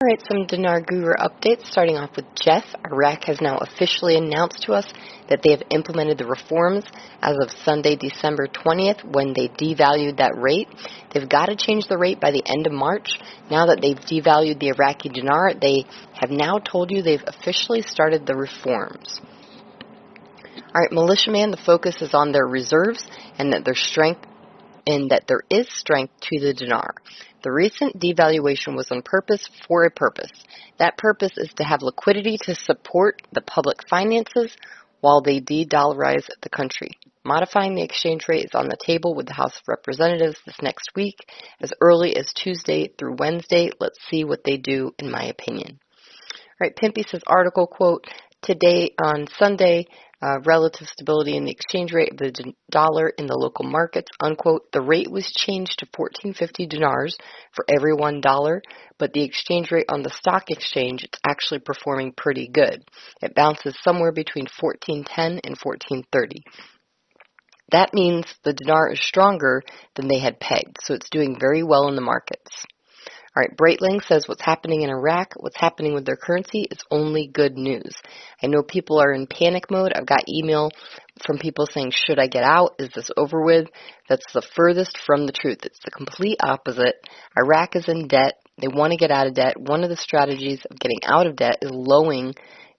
Alright, some Dinar Guru updates, starting off with Jeff. Iraq has now officially announced to us that they have implemented the reforms as of Sunday, December 20th, when they devalued that rate. They've got to change the rate by the end of March. Now that they've devalued the Iraqi dinar, they have now told you they've officially started the reforms. Alright, Militiaman, the focus is on their reserves and that there is strength to the dinar. The recent devaluation was on purpose for a purpose. That purpose is to have liquidity to support the public finances while they de-dollarize the country. Modifying the exchange rate is on the table with the House of Representatives this next week, as early as Tuesday through Wednesday. Let's see what they do, in my opinion. All right, Pimpy says, article, quote, today on Sunday, relative stability in the exchange rate of the dollar in the local markets, unquote. The rate was changed to 1450 dinars for every $1, but the exchange rate on the stock exchange, it's actually performing pretty good. It bounces somewhere between 1410 and 1430. That means the dinar is stronger than they had pegged, so it's doing very well in the markets. All right, Breitling says what's happening in Iraq, what's happening with their currency is only good news. I know people are in panic mode. I've got email from people saying, should I get out? Is this over with? That's the furthest from the truth. It's the complete opposite. Iraq is in debt. They want to get out of debt. One of the strategies of getting out of debt is lowering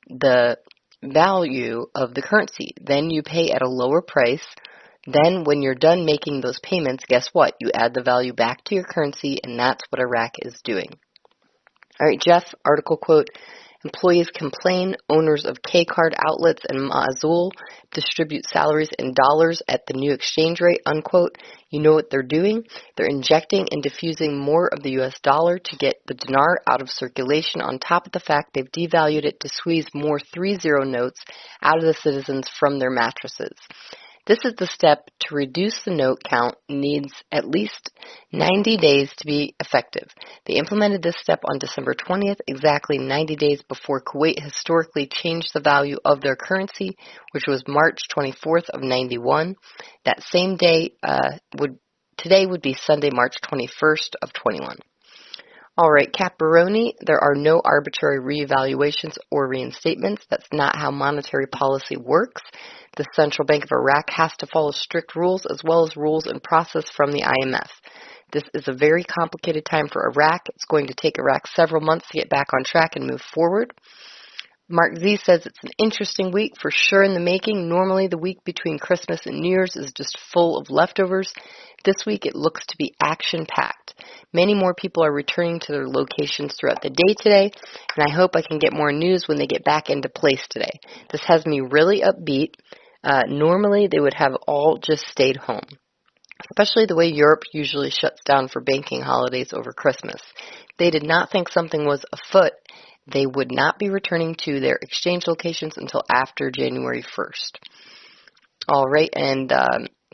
the value of the currency. Then you pay at a lower price. Then when you're done making those payments, guess what? You add the value back to your currency, and that's what Iraq is doing. All right, Jeff, article, quote, employees complain owners of K-card outlets in Mosul distribute salaries in dollars at the new exchange rate, unquote. You know what they're doing? They're injecting and diffusing more of the U.S. dollar to get the dinar out of circulation, on top of the fact they've devalued it to squeeze more 3-0 notes out of the citizens from their mattresses. This is the step to reduce the note count, needs at least 90 days to be effective. They implemented this step on December 20th, exactly 90 days before Kuwait historically changed the value of their currency, which was March 24th of 91. That same day today would be Sunday, March 21st of 21. All right, Kaperoni, there are no arbitrary reevaluations or reinstatements. That's not how monetary policy works. The Central Bank of Iraq has to follow strict rules as well as rules and process from the IMF. This is a very complicated time for Iraq. It's going to take Iraq several months to get back on track and move forward. MarkZ says it's an interesting week for sure in the making. Normally the week between Christmas and New Year's is just full of leftovers. This week it looks to be action-packed. Many more people are returning to their locations throughout the day today, and I hope I can get more news when they get back into place today. This has me really upbeat. Normally they would have all just stayed home, especially the way Europe usually shuts down for banking holidays over Christmas. They did not think something was afoot. They would not be returning to their exchange locations until after January 1st. All right, and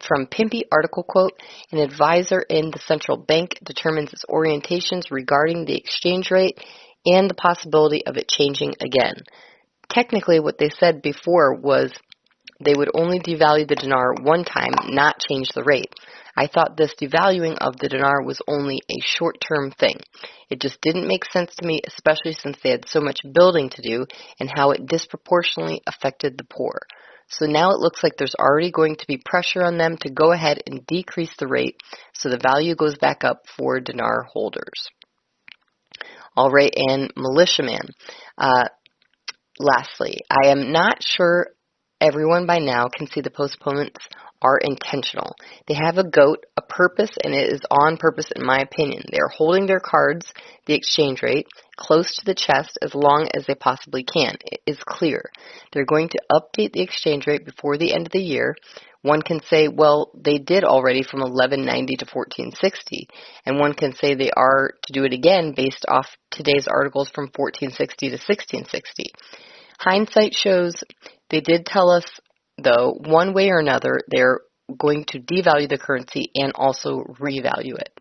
from Pimpy, article, quote, an advisor in the central bank determines its orientations regarding the exchange rate and the possibility of it changing again. Technically, what they said before was they would only devalue the dinar one time, not change the rate. I thought this devaluing of the dinar was only a short-term thing. It just didn't make sense to me, especially since they had so much building to do and how it disproportionately affected the poor. So now it looks like there's already going to be pressure on them to go ahead and decrease the rate so the value goes back up for dinar holders. All right, and Militiaman. Lastly, I am not sure everyone by now can see the postponements are intentional. They have a goat, a purpose, and it is on purpose in my opinion. They are holding their cards, the exchange rate, close to the chest as long as they possibly can. It is clear. They're going to update the exchange rate before the end of the year. One can say, well, they did already from 1190 to 1460, and one can say they are to do it again based off today's articles from 1460 to 1660. Hindsight shows they did tell us, though, one way or another, they're going to devalue the currency and also revalue it.